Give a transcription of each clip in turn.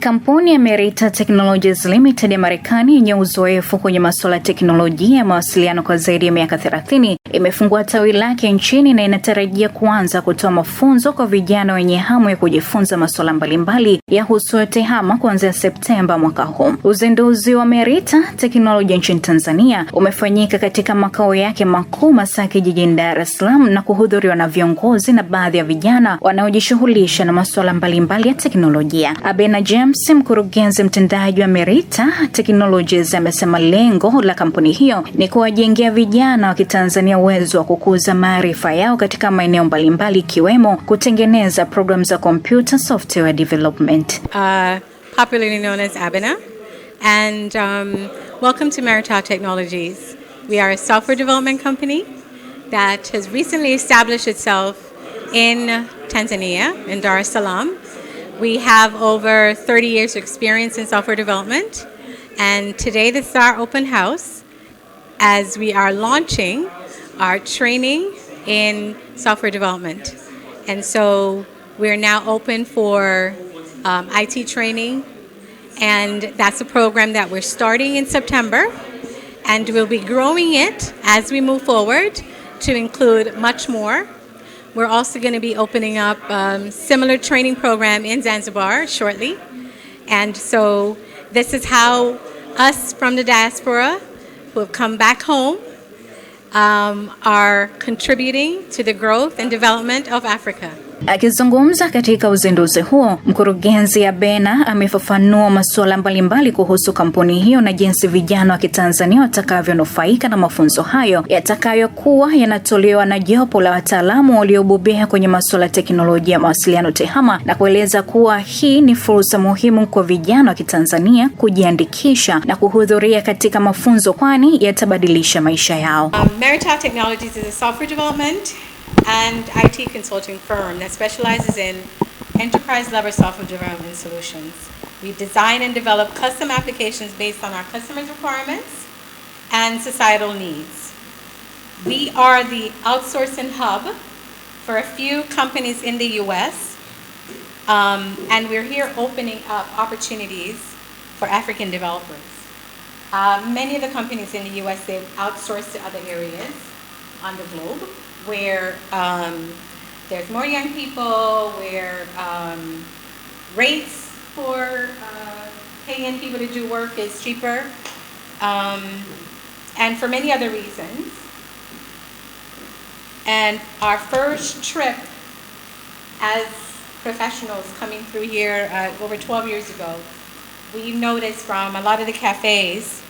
Kampuni ya Merita Technologies Ltd ya Marekani yenye uzoefu kwenye masuala ya teknolojia ya mawasiliano kwa zaidi ya miaka 30 imefungua tawi lake nchini na inatarajia kuanza kutoa mafunzo kwa vijana wenye hamu ya kujifunza masuala mbalimbali yahusuyo Tehama kuanzia Septemba mwaka huu. Uzinduzi wa Merita Technology nchini Tanzania umefanyika katika makao yake makuu Masaki jijini Dar es Salaam na kuhudhuriwa na viongozi na baadhi ya vijana wanaojishughulisha na masuala mbalimbali ya teknolojia. Abena James, Mkurugenzi Mtendaji wa Merita Technologies, amesema lengo la kampuni hiyo ni kuwajengea vijana wa Kitanzania uwezo wa kukuza maarifa yao katika maeneo mbalimbali ikiwemo kutengeneza programu za computer software development. Popularly known as Abena, and welcome to Merita Technologies. We are a software development company that has recently established itself in Tanzania, in Dar es Salaam. We have over 30 years of experience in software development, and today this is our open house as we are launching our training in software development. And so we're now open for IT training, and that's a program that we're starting in September, and we'll be growing it as we move forward to include much more. We're also going to be opening up similar training program in Zanzibar shortly. And so this is how us from the diaspora who have come back home are contributing to the growth and development of Africa. Akizungumza katika uzinduzi huo, Mkurugenzi Abena amefafanua masuala mbalimbali kuhusu kampuni hiyo na jinsi vijana wa Kitanzania watakavyonufaika na mafunzo hayo yatakayokuwa yanatolewa na jopo la wataalamu waliobobea kwenye masuala ya teknolojia ya mawasiliano Tehama, na kueleza kuwa hii ni fursa muhimu kwa vijana wa Kitanzania kujiandikisha na kuhudhuria katika mafunzo kwani yatabadilisha maisha yao. Merita Technologies is a software development and IT consulting firm that specializes in enterprise-level software development solutions. We design and develop custom applications based on our customers' requirements and societal needs. We are the outsourcing hub for a few companies in the U.S., and we're here opening up opportunities for African developers. Many of the companies in the U.S., they've outsourced to other areas on the globe, where there's more young people, where rates for paying people to do work is cheaper, and for many other reasons. And our first trip as professionals coming through here over 12 years ago, we noticed from a lot of the cafes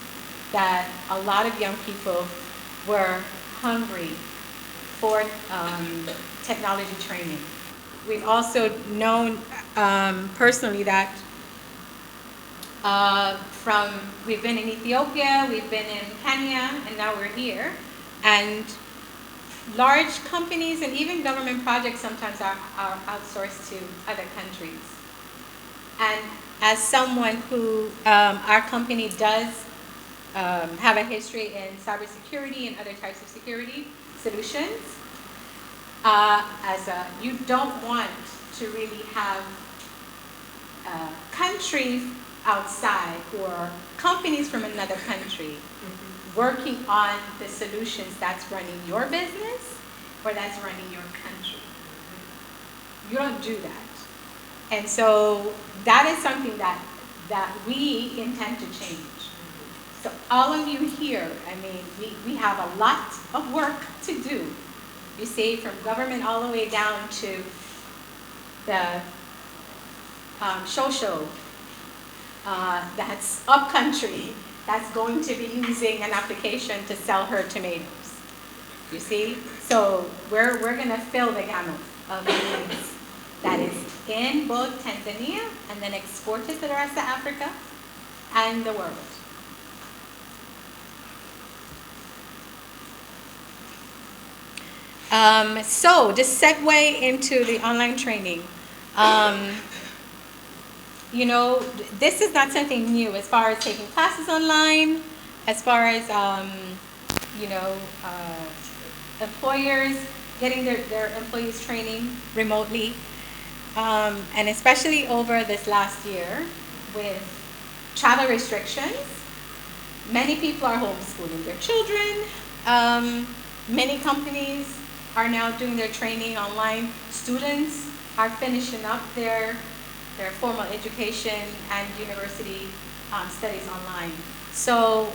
that a lot of young people were hungry for technology training. We've also known personally that we've been in Ethiopia, we've been in Kenya, and now we're here. And large companies and even government projects sometimes are outsourced to other countries. And as someone who, our company does have a history in cybersecurity and other types of security solutions, you don't want to really have countries outside or companies from another country working on the solutions that's running your business or that's running your country. You don't do that. And so that is something that we intend to change. So all of you here, I mean, we have a lot of work to do. You see, from government all the way down to the social that's up country that's going to be using an application to sell her tomatoes. You see? So we're going to fill the gamut of needs that is in both Tanzania and then export it to the rest of Africa and the world. So to segue into the online training, you know, this is not something new as far as taking classes online, as far as, you know, employers getting their employees training remotely. And especially over this last year, with travel restrictions, many people are homeschooling their children. Many companies are now doing their training online. Students are finishing up their formal education and university studies online. So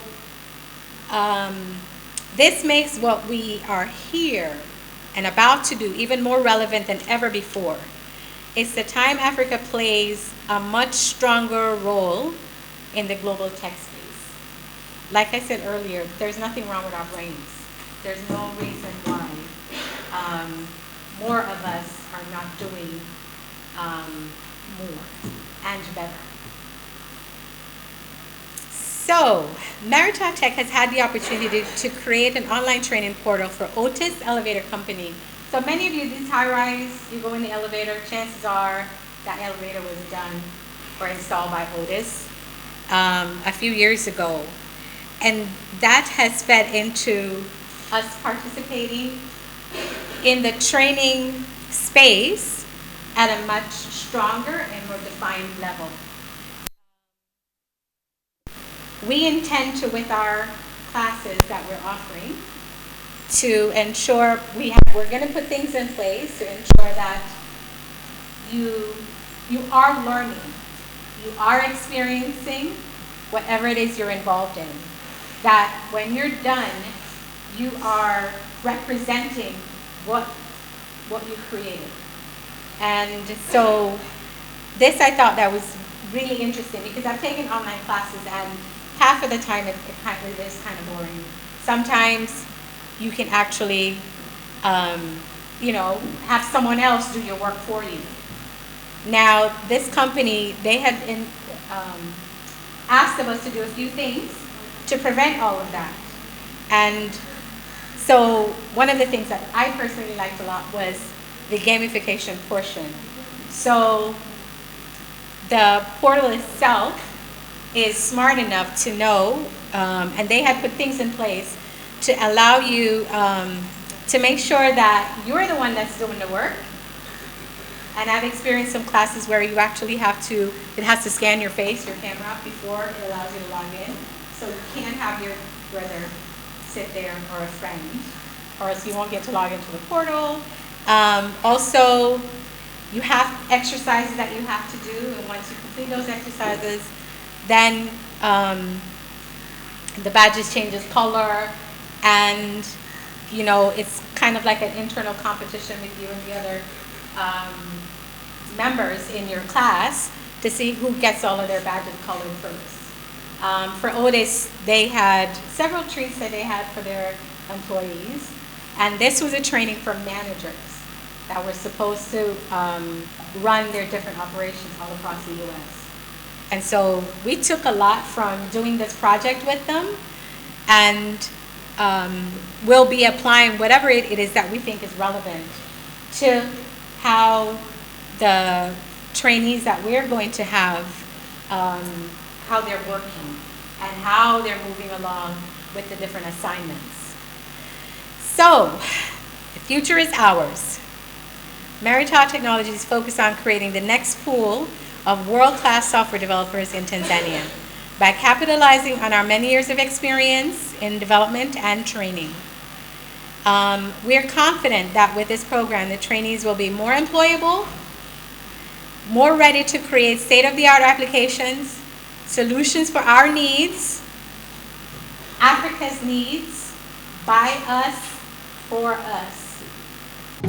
this makes what we are here and about to do even more relevant than ever before. It's the time Africa plays a much stronger role in the global tech space. Like I said earlier, there's nothing wrong with our brains. There's no reason why more of us are not doing more and better. So, Merita Tech has had the opportunity to create an online training portal for Otis Elevator Company. So many of you, these high-rise, you go in the elevator, chances are that elevator was done or installed by Otis a few years ago. And that has fed into us participating in the training space at a much stronger and more defined level. We intend to, with our classes that we're offering, to ensure we're going to put things in place to ensure that you are learning, you are experiencing whatever it is you're involved in. That when you're done, you are representing what you created. And so this I thought that was really interesting because I've taken online classes and half of the time it is kind of boring. Sometimes you can actually, have someone else do your work for you. Now, this company, they had asked of us to do a few things to prevent all of that. And so one of the things that I personally liked a lot was the gamification portion. So the portal itself is smart enough to know, and they had put things in place to allow you to make sure that you're the one that's doing the work. And I've experienced some classes where you actually it has to scan your face, your camera, before it allows you to log in. So you can't have your brother sit there or a friend, or else you won't get to log into the portal. Also, you have exercises that you have to do, and once you complete those exercises, then the badges changes color, and it's kind of like an internal competition with you and the other members in your class to see who gets all of their badges colored first. For Otis, they had several treats that they had for their employees, and this was a training for managers that were supposed to run their different operations all across the U.S. And so we took a lot from doing this project with them, and we'll be applying whatever it is that we think is relevant to how the trainees that we're going to have, how they're working and how they're moving along with the different assignments. So, the future is ours. Merita Technologies focus on creating the next pool of world-class software developers in Tanzania by capitalizing on our many years of experience in development and training. We are confident that with this program, the trainees will be more employable, more ready to create state-of-the-art applications, solutions for our needs, Africa's needs, by us, for us.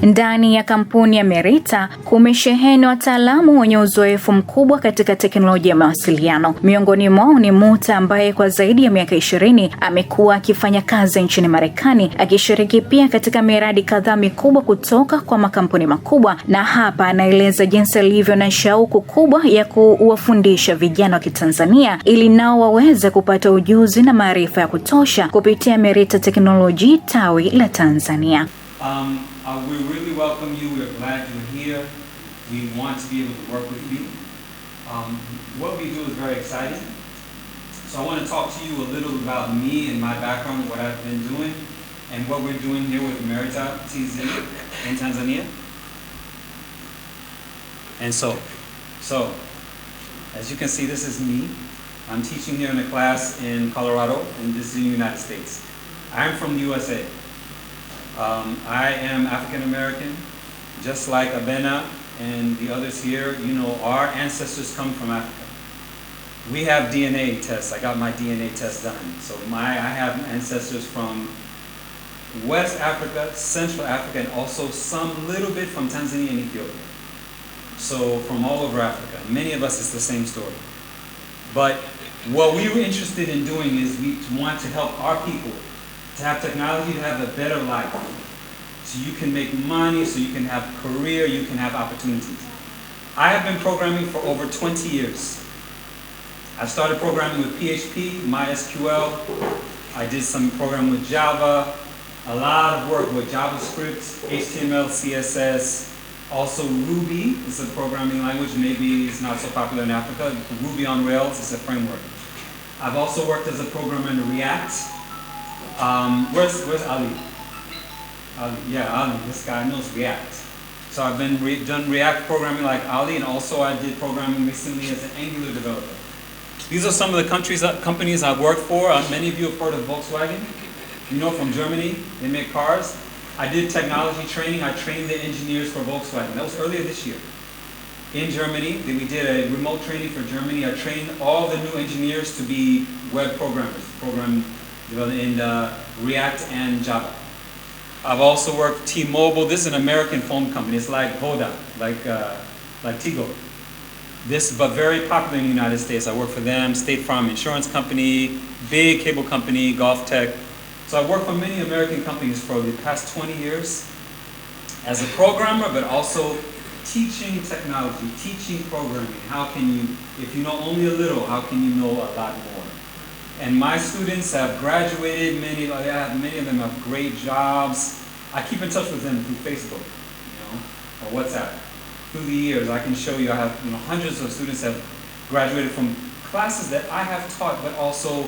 Ndani ya kampuni ya Merita kumesheheni wataalamu wenye uzoefu mkubwa katika teknolojia ya mawasiliano. Miongoni mwao ni Muta ambaye kwa zaidi ya miaka 20 amekuwa akifanya kazi nchini Marekani, akishiriki pia katika miradi kadhaa mikubwa kutoka kwa makampuni makubwa, na hapa anaeleza jinsi alivyo na shauku kubwa ya kuwafundisha vijana wa Kitanzania ili nao waweze kupata ujuzi na maarifa ya kutosha kupitia Merita Technology tawi la Tanzania. We really welcome you. We're glad you're here. We want to be able to work with you. What we do is very exciting. So I want to talk to you a little about me and my background, what I've been doing, and what we're doing here with Merita TZ in Tanzania. And so As you can see, this is me. I'm teaching here in a class in Colorado, and this is in the United States. I'm from the USA. I am African American, just like Abena and the others here. You know, our ancestors come from Africa. We have DNA tests. I got my DNA test done. So I have ancestors from West Africa, Central Africa, and also some little bit from Tanzania and Ethiopia. So from all over Africa. Many of us, it's the same story. But what we were interested in doing is we want to help our people to have technology, to have a better life. So you can make money, so you can have a career, you can have opportunities. I have been programming for over 20 years. I started programming with PHP, MySQL. I did some programming with Java, a lot of work with JavaScript, HTML, CSS. Also Ruby is a programming language, maybe it's not so popular in Africa. Ruby on Rails is a framework. I've also worked as a programmer in React. Where's Ali? Ali, yeah, Ali, this guy knows React. So I've been done React programming like Ali, and also I did programming recently as an Angular developer. These are some of the companies I've worked for. Many of you have heard of Volkswagen. You know, from Germany, they make cars. I did technology training. I trained the engineers for Volkswagen. That was earlier this year. In Germany, we did a remote training for Germany. I trained all the new engineers to be web programmers, program in React and Java. I've also worked T-Mobile. This is an American phone company. It's like Voda, like Tigo. But very popular in the United States. I work for them. State Farm Insurance Company, big cable company, Golf Tech. So I worked for many American companies for the past 20 years as a programmer, but also teaching technology, teaching programming. How can you, if you know only a little, how can you know a lot more? And my students have graduated, many of them have great jobs. I keep in touch with them through Facebook, or WhatsApp. Through the years, I can show you, I have hundreds of students have graduated from classes that I have taught, but also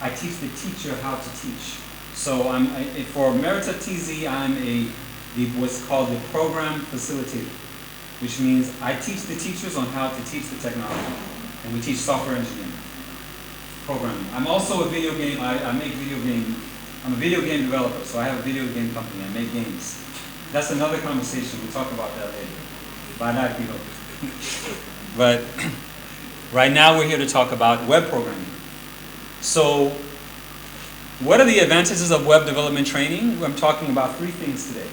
I teach the teacher how to teach. So for Merita TZ, I'm what's called the program facilitator, which means I teach the teachers on how to teach the technology, and we teach software engineering, programming. I'm also a video game. I'm a video game developer, so I have a video game company. I make games. That's another conversation. We'll talk about that later. But right now we're here to talk about web programming. So what are the advantages of web development training? I'm talking about three things today.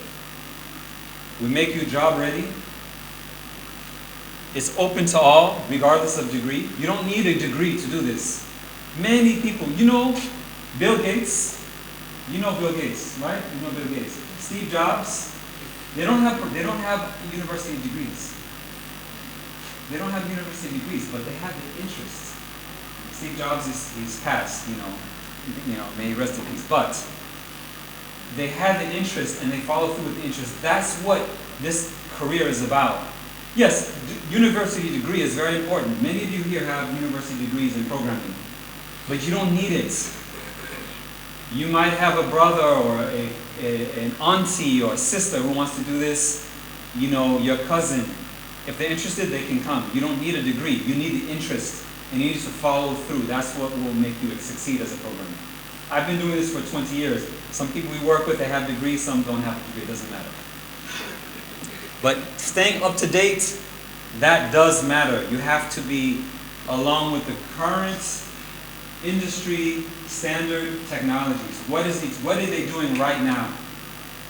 We make you job ready. It's open to all, regardless of degree. You don't need a degree to do this. Many people, Bill Gates. You know Bill Gates, right? You know Bill Gates. Steve Jobs. They don't have university degrees. They don't have university degrees, but they have the interest. Steve Jobs he's passed, may he rest in peace. But they had the interest and they follow through with the interest. That's what this career is about. Yes, university degree is very important. Many of you here have university degrees in programming, but you don't need it. You might have a brother or an auntie or a sister who wants to do this, your cousin. If they're interested, they can come. You don't need a degree. You need the interest, and you need to follow through. That's what will make you succeed as a programmer. I've been doing this for 20 years. Some people we work with, they have degrees, some don't have a degree. It doesn't matter. But staying up to date, that does matter. You have to be along with the current industry standard technologies. What are they doing right now?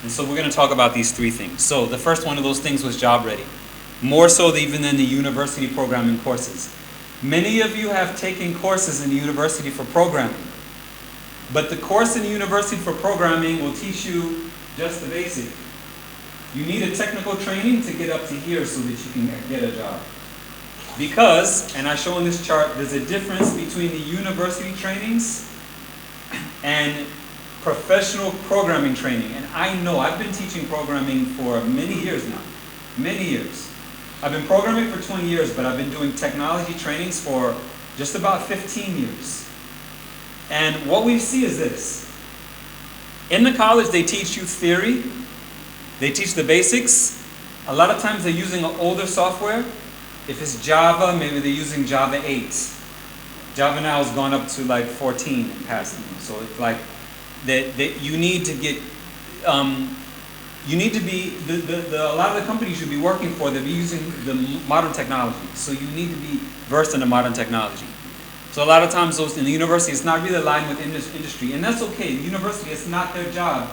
And so we're going to talk about these three things. So the first one of those things was job ready. More so even than the university programming courses. Many of you have taken courses in the university for programming. But the course in the university for programming will teach you just the basic. You need a technical training to get up to here so that you can get a job. Because, and I show in this chart, there's a difference between the university trainings and professional programming training. And I know, I've been teaching programming for many years now. Many years. I've been programming for 20 years, but I've been doing technology trainings for just about 15 years. And what we see is this. In the college, they teach you theory. They teach the basics. A lot of times they're using older software. If it's Java, maybe they're using Java 8. Java now has gone up to like 14 and past. So it's like that you need to get, you need to be, a lot of the companies you'll be working for, they'll be using the modern technology. So you need to be versed in the modern technology. So a lot of times those in the university, it's not really aligned with industry, and that's okay. The university, it's not their job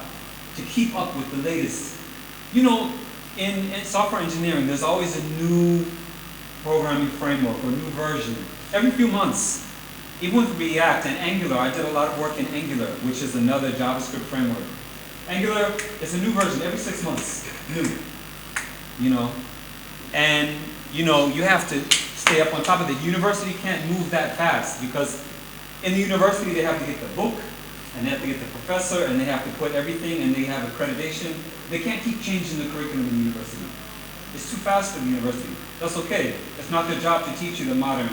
to keep up with the latest. You know, in software engineering, there's always a new programming framework or new version every few months. Even with React and Angular, I did a lot of work in Angular, which is another JavaScript framework. Angular is a new version every 6 months, new. You know, and you know you have to stay up on top of it. The university can't move that fast because in the university they have to get the book and they have to get the professor and they have to put everything and they have accreditation. They can't keep changing the curriculum in the university. It's too fast for the university. That's okay. It's not their job to teach you the modern,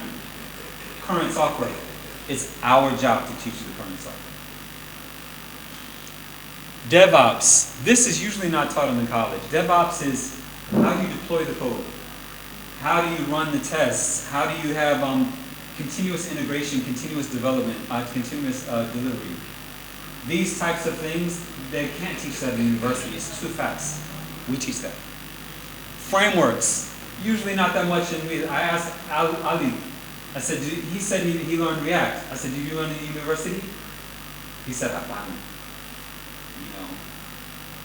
current software. It's our job to teach you the current software. DevOps. This is usually not taught in the college. DevOps is how do you deploy the code? How do you run the tests? How do you have continuous integration, continuous development, continuous delivery? These types of things, they can't teach that in university. It's too fast. We teach that. Frameworks. Usually not that much in me. I asked Ali. I said, he said he learned React. I said, did you learn in university? He said, I found it.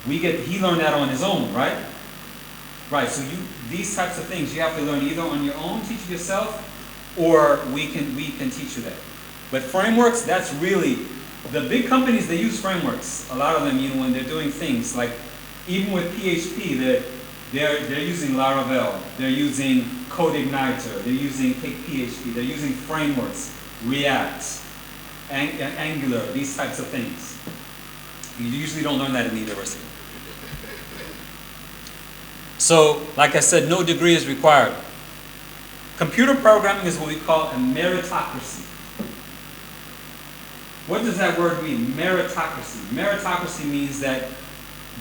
You know, he learned that on his own, right? Right, so these types of things you have to learn either on your own, teach it yourself, or we can teach you that. But frameworks, that's really, the big companies, they use frameworks. A lot of them, you know, when they're doing things, like even with PHP, they're using Laravel, they're using CodeIgniter, they're using PHP, they're using frameworks, React, Angular, these types of things. You usually don't learn that in the university. So, like I said, no degree is required. Computer programming is what we call a meritocracy. What does that word mean? Meritocracy. Meritocracy means that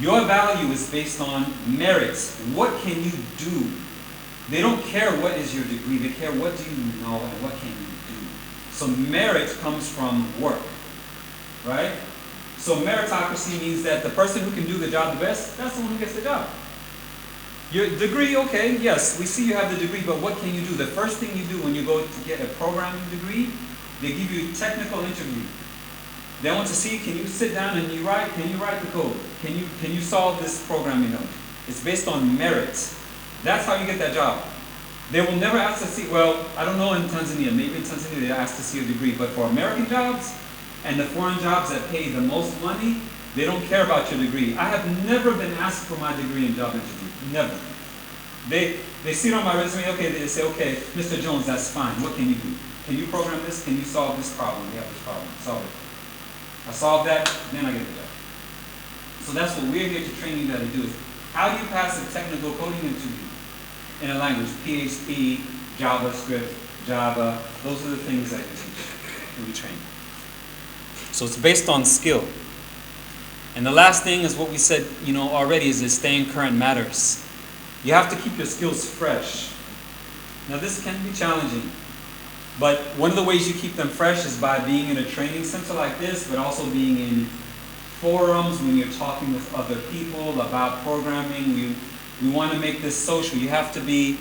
your value is based on merit. What can you do? They don't care what is your degree, they care what do you know and what can you do. So merit comes from work, right? So meritocracy means that the person who can do the job the best, that's the one who gets the job. Your degree, okay, yes, we see you have the degree, but what can you do? The first thing you do when you go to get a programming degree, they give you a technical interview. They want to see, can you sit down and can you write the code? Can you solve this programming note? It's based on merit. That's how you get that job. They will never ask to see, well, I don't know in Tanzania, maybe in Tanzania they ask to see a degree, but for American jobs and the foreign jobs that pay the most money, they don't care about your degree. I have never been asked for my degree in job interview. Never. They see it on my resume, okay, they say, okay, Mr. Jones, that's fine. What can you do? Can you program this? Can you solve this problem? We have this problem. Solve it. I solve that, then I get the job. So that's what we're here to train you to do. Is how do you pass a technical coding interview in a language? PHP, JavaScript, Java. Those are the things that we teach and we train. So it's based on skill. And the last thing is what we said, you know, already is that staying current matters. You have to keep your skills fresh. Now this can be challenging, but one of the ways you keep them fresh is by being in a training center like this, but also being in forums when you're talking with other people about programming. We want to make this social. You have to be,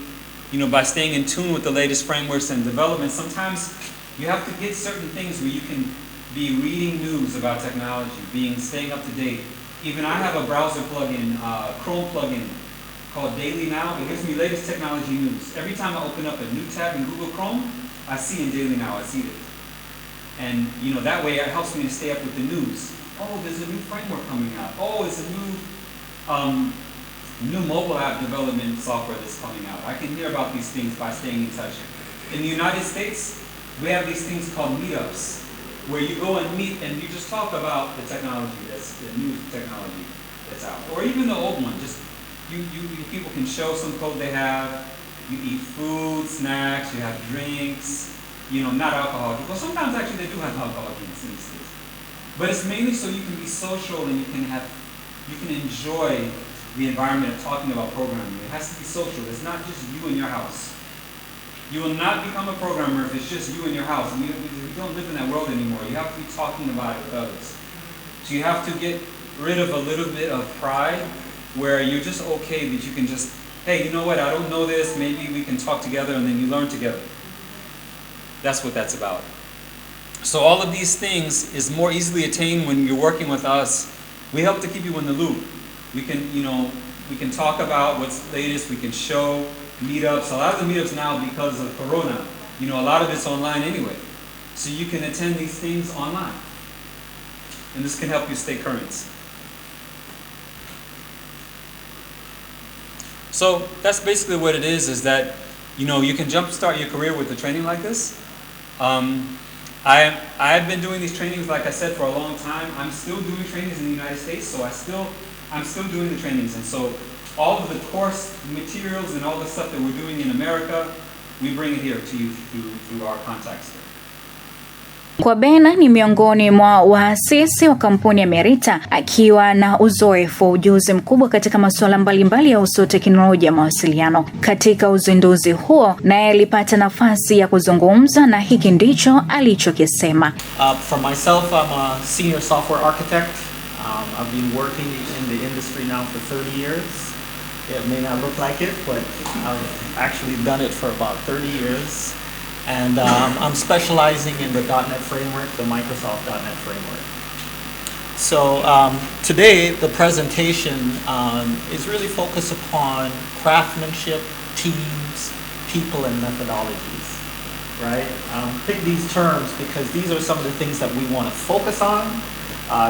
you know, by staying in tune with the latest frameworks and development. Sometimes you have to get certain things where you can be reading news about technology, staying up to date. Even I have a browser plugin, Chrome plugin called Daily Now. It gives me latest technology news. Every time I open up a new tab in Google Chrome, I see in Daily Now, I see it. And you know, that way it helps me to stay up with the news. Oh, there's a new framework coming out. Oh, it's a new mobile app development software that's coming out. I can hear about these things by staying in touch. In the United States, we have these things called meetups, where you go and meet and you just talk about the technology, that's the new technology that's out. Or even the old one, just you people can show some code they have, you eat food, snacks, you have drinks, you know, not alcohol. Well, sometimes actually they do have alcohol drinks in the States. But it's mainly so you can be social and you can enjoy the environment of talking about programming. It has to be social. It's not just you in your house. You will not become a programmer if it's just you in your house. We don't live in that world anymore. You have to be talking about it with others. So you have to get rid of a little bit of pride where you're just okay that you can just, hey, you know what, I don't know this, maybe we can talk together, and then you learn together. That's what that's about. So all of these things is more easily attained when you're working with us. We help to keep you in the loop. We can talk about what's latest, we can show meetups. A lot of the meetups now, because of Corona, a lot of it's online anyway. So you can attend these things online. And this can help you stay current. So that's basically what it is that, you can jumpstart your career with a training like this. I have been doing these trainings, like I said, for a long time. I'm still doing trainings in the United States, so I'm still doing the trainings. And so all of the course materials and all the stuff that we're doing in America, we bring it here to you through our contacts. Abena ni miongoni mwa waasisi wa kampuni ya Merita, akiwa na uzoefu, ujuzi mkubwa katika masuala mbalimbali yahusuyo teknolojia ya mawasiliano. Katika uzinduzi huo, naye alipata nafasi ya kuzungumza na hiki ndicho alichokisema. For myself, I'm a senior software architect. I've been working in the industry now for 30 years. It may not look like it, but I've actually done it for about 30 years. And I'm specializing in the .NET framework, the Microsoft .NET framework. So today, the presentation is really focused upon craftsmanship, teams, people, and methodologies, right? Pick these terms because these are some of the things that we want to focus on.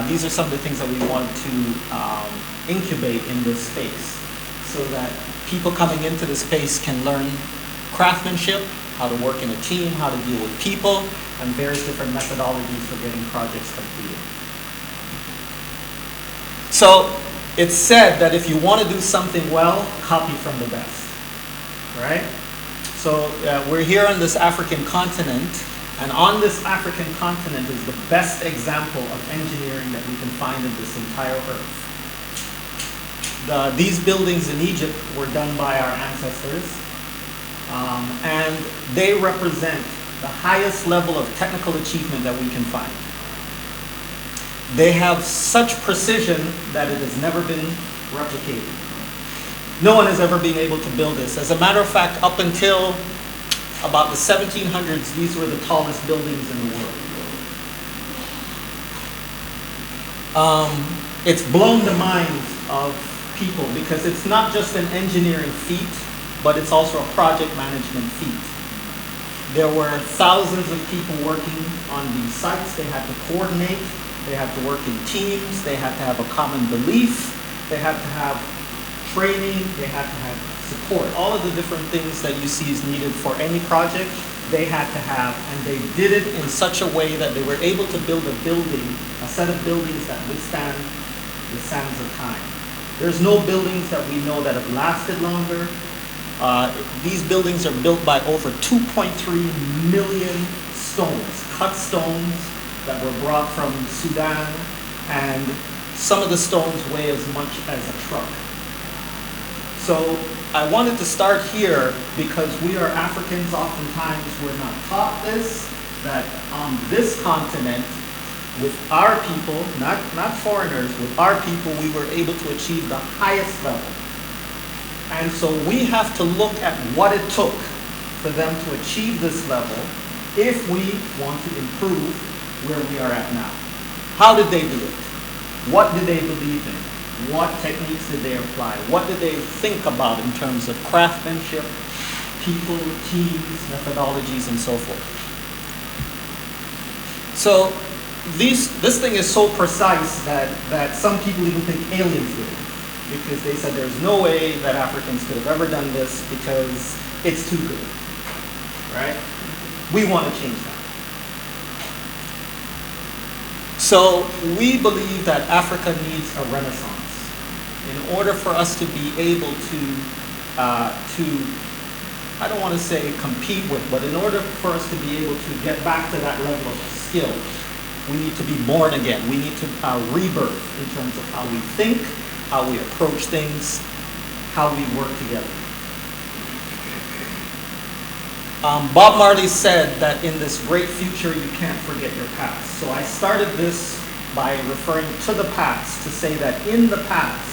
These are some of the things that we want to incubate in this space so that people coming into the space can learn craftsmanship, how to work in a team, how to deal with people, and various different methodologies for getting projects completed. So it's said that if you want to do something well, copy from the best, right? So we're here on this African continent, and on this African continent is the best example of engineering that we can find in this entire earth. These buildings in Egypt were done by our ancestors. And they represent the highest level of technical achievement that we can find. They have such precision that it has never been replicated. No one has ever been able to build this. As a matter of fact, up until about the 1700s, these were the tallest buildings in the world. It's blown the minds of people because it's not just an engineering feat, but it's also a project management feat. There were thousands of people working on these sites. They had to coordinate, they had to work in teams, they had to have a common belief, they had to have training, they had to have support. All of the different things that you see is needed for any project, they had to have, and they did it in such a way that they were able to build a building, a set of buildings that withstand the sands of time. There's no buildings that we know that have lasted longer. These buildings are built by over 2.3 million stones, cut stones that were brought from Sudan, and some of the stones weigh as much as a truck. So I wanted to start here because we are Africans, oftentimes we're not taught this, that on this continent, with our people, not foreigners, with our people, we were able to achieve the highest level. And so we have to look at what it took for them to achieve this level if we want to improve where we are at now. How did they do it? What did they believe in? What techniques did they apply? What did they think about in terms of craftsmanship, people, teams, methodologies, and so forth? So this thing is so precise that some people even think aliens did it, because they said there's no way that Africans could have ever done this because it's too good, right? We want to change that. So we believe that Africa needs a renaissance in order for us to be able to I don't want to say compete with, but in order for us to be able to get back to that level of skill, we need to be born again. We need to rebirth in terms of how we think, how we approach things, how we work together. Bob Marley said that in this great future, you can't forget your past. So I started this by referring to the past to say that in the past,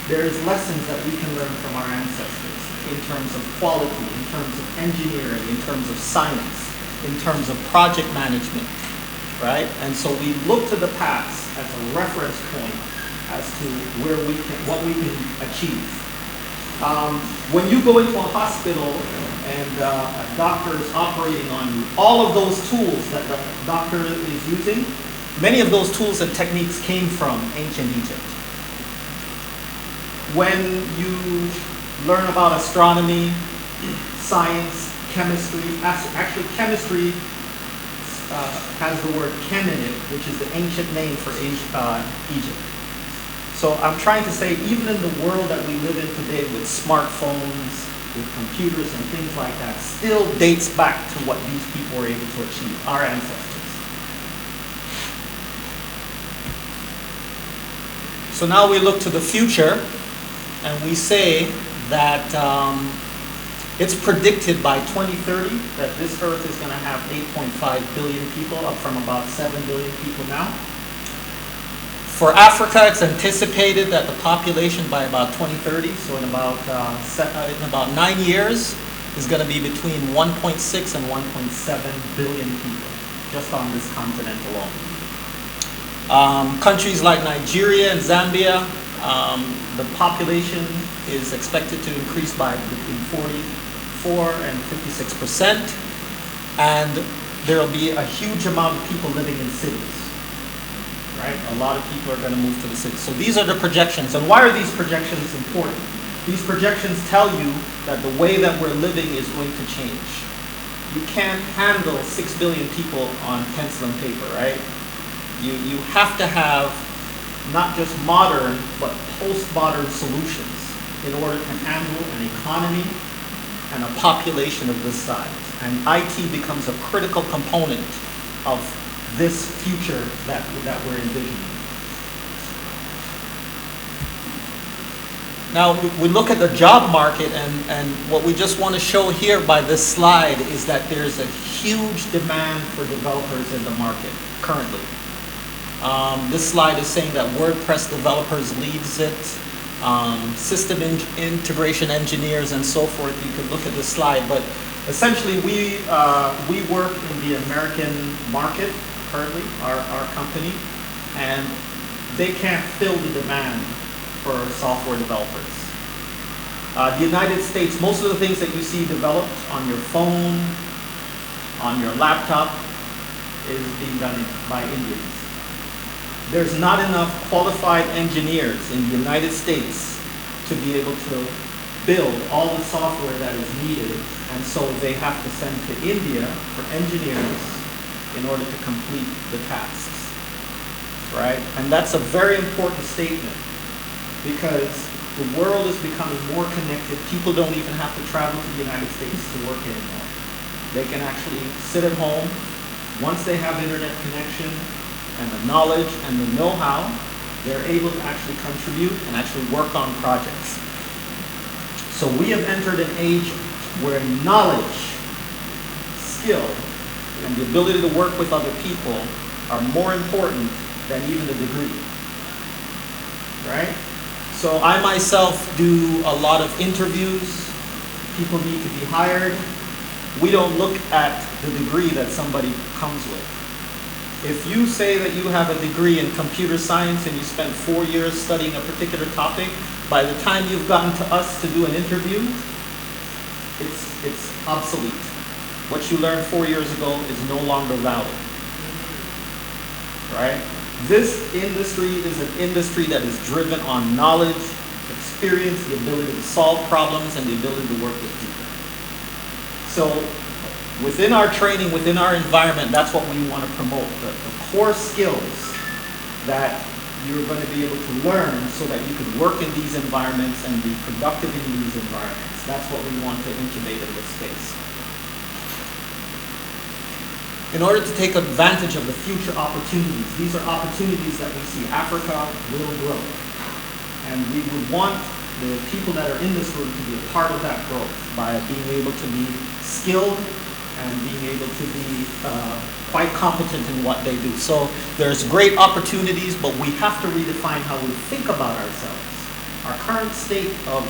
there is lessons that we can learn from our ancestors in terms of quality, in terms of engineering, in terms of science, in terms of project management, right? And so we look to the past as a reference point as to where we can, what we can achieve. When you go into a hospital and a doctor is operating on you, all of those tools that the doctor is using, many of those tools and techniques came from ancient Egypt. When you learn about astronomy, science, chemistry, actually chemistry has the word chem in it, which is the ancient name for Egypt. So I'm trying to say, even in the world that we live in today with smartphones, with computers and things like that, still dates back to what these people were able to achieve, our ancestors. So now we look to the future, and we say that it's predicted by 2030 that this Earth is going to have 8.5 billion people, up from about 7 billion people now. For Africa, it's anticipated that the population by about 2030, so in about 9 years, is going to be between 1.6 and 1.7 billion people, just on this continent alone. Countries like Nigeria and Zambia, the population is expected to increase by between 44 and 56%, and there will be a huge amount of people living in cities. Right? A lot of people are going to move to the cities. So these are the projections. And why are these projections important? These projections tell you that the way that we're living is going to change. You can't handle 6 billion people on pencil and paper, right? You have to have not just modern, but postmodern solutions in order to handle an economy and a population of this size. And IT becomes a critical component of this future that we're envisioning. Now, we look at the job market, and what we just want to show here by this slide is that there's a huge demand for developers in the market currently. This slide is saying that WordPress developers leads it, system integration engineers and so forth. You can look at this slide, but essentially we work in the American market currently, our company, and they can't fill the demand for software developers. The United States, most of the things that you see developed on your phone, on your laptop, is being done by Indians. There's not enough qualified engineers in the United States to be able to build all the software that is needed, and so they have to send to India for engineers in order to complete the tasks, right? And that's a very important statement because the world is becoming more connected. People don't even have to travel to the United States to work anymore. They can actually sit at home. Once they have internet connection and the knowledge and the know-how, they're able to actually contribute and actually work on projects. So we have entered an age where knowledge, skill, and the ability to work with other people are more important than even the degree, right? So I myself do a lot of interviews. People need to be hired. We don't look at the degree that somebody comes with. If you say that you have a degree in computer science and you spent 4 years studying a particular topic, by the time you've gotten to us to do an interview, it's obsolete. What you learned 4 years ago is no longer valid, right? This industry is an industry that is driven on knowledge, experience, the ability to solve problems, and the ability to work with people. So within our training, within our environment, that's what we want to promote, the core skills that you're going to be able to learn so that you can work in these environments and be productive in these environments. That's what we want to incubate in this space. In order to take advantage of the future opportunities, these are opportunities that we see Africa will grow. And we would want the people that are in this room to be a part of that growth by being able to be skilled and being able to be quite competent in what they do. So there's great opportunities, but we have to redefine how we think about ourselves. Our current state of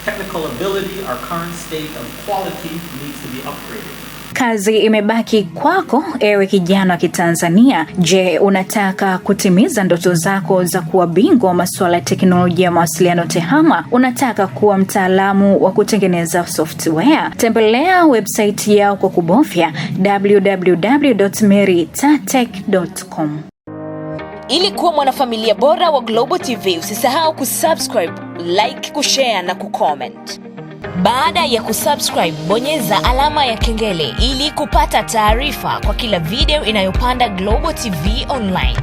technical ability, our current state of quality needs to be upgraded. Kazi imebaki kwako, ewe kijana wa Kitanzania. Je, unataka kutimiza ndoto zako za kuwa bingwa wa masuala ya teknolojia ya mawasiliano Tehama? Unataka kuwa mtaalamu wa kutengeneza software? Tembelea website yao kwa kubofya www.meritatech.com. Ili kuwa mwanafamilia bora wa Global TV, usisahau kusubscribe, like, kushare na kucomment. Baada ya kusubscribe, bonyeza alama ya kengele ili kupata taarifa kwa kila video inayopanda Global TV Online.